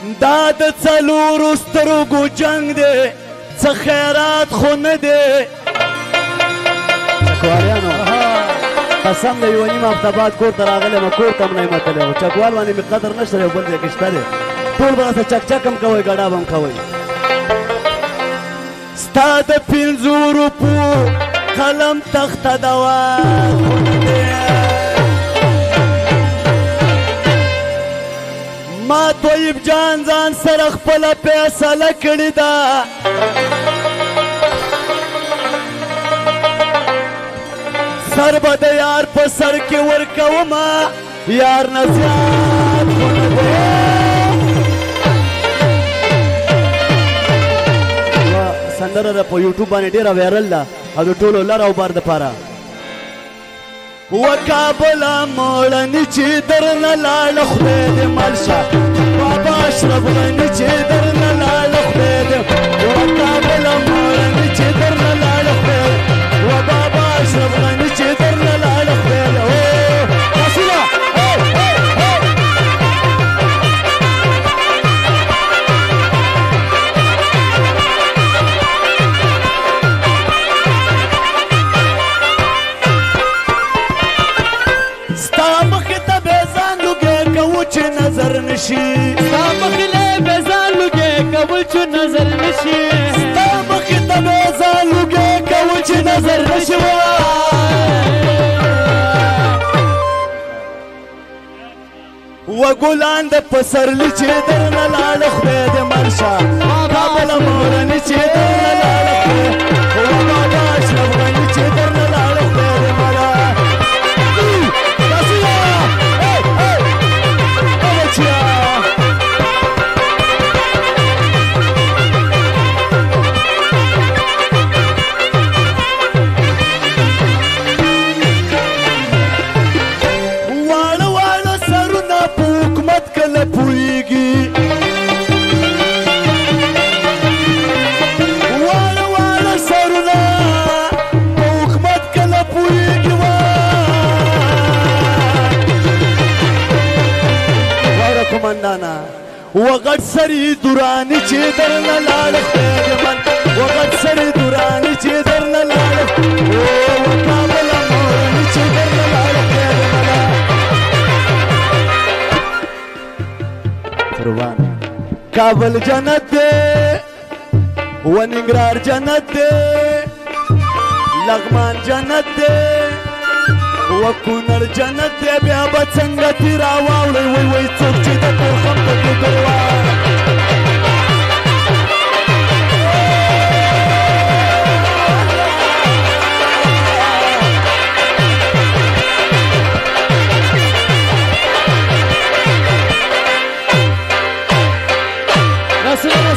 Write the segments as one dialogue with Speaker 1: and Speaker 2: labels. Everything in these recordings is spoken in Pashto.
Speaker 1: دا د څلورو سترګو جنگ دی څه خیرات خو نه دی چکواریانو قسم د یوه نیم هفته بعد کور ته راغلی یم کور ته هم نه یم تللی خو چکوال باندې مې قدر نشته دی یو بل ځای کې شته دی ټول به راته چکچک هم کوئ ګډاب هم کوئ ستا د پنځو روپو قلم تخته دوا ما طیب جان ځان سره خپله فیصله کړې ده سر به د یار په سر کې ورکومه یار نه زیات خو نه دی سندره ده په یوټیوب باندې ډېره وایرل ده او د ټولو لر او بر دپاره وکابله موړني چې درنه لاړه خدای دې مل شه بابا اشرف غني چې درنه لاړه خدای دې وکابله موړني چې درنه لاړه خدای و بابا اشرف غني چې درنه لاړه خدای دې تاسونه نظر نشي
Speaker 2: ستا مخې له بې ځان لوګې کول چې نظر نشي
Speaker 1: ستا مخې ته بې ځان لوګې کول چې نظر نشي و ګلان د پسرلي چې درنه لاړه خدای دې مل شه کابله مورني چې درنه لاړه خدای و بابا اشرف غني چې درنه لاړه خدای دې مله وغټ سری دورانی چې درنه لاړه خدای دې من وغټ سری دورانی چې درنه لاړه وکابله مورني چې درنه لاړه خدای دې مله قربان کابل جنت دی وننګرهار جنت دی لغمان جنت دی و کونړ جنت دی بیا به څنګه تې راواوړئ وای وای څوک چې د تورخم په کې ګروا
Speaker 2: رسونه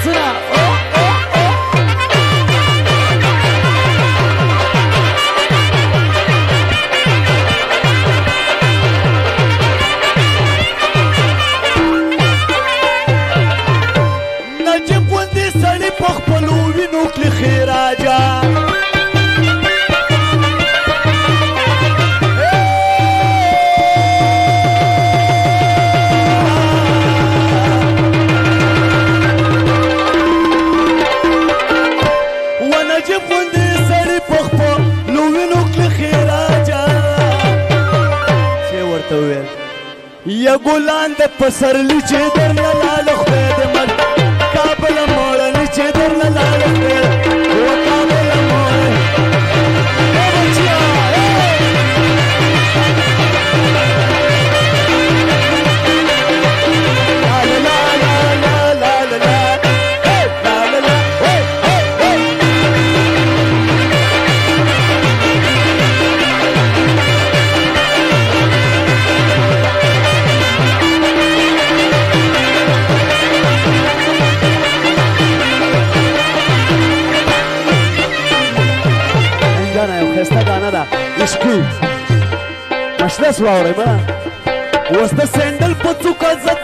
Speaker 1: یا ګلان د پسرلي چې درنه لاړه خدای دې مل کابله موړني چې درنه لاړه خدای وکابله موړني عشقي مشرس واورئ ما اوس د سندل په څوکه زه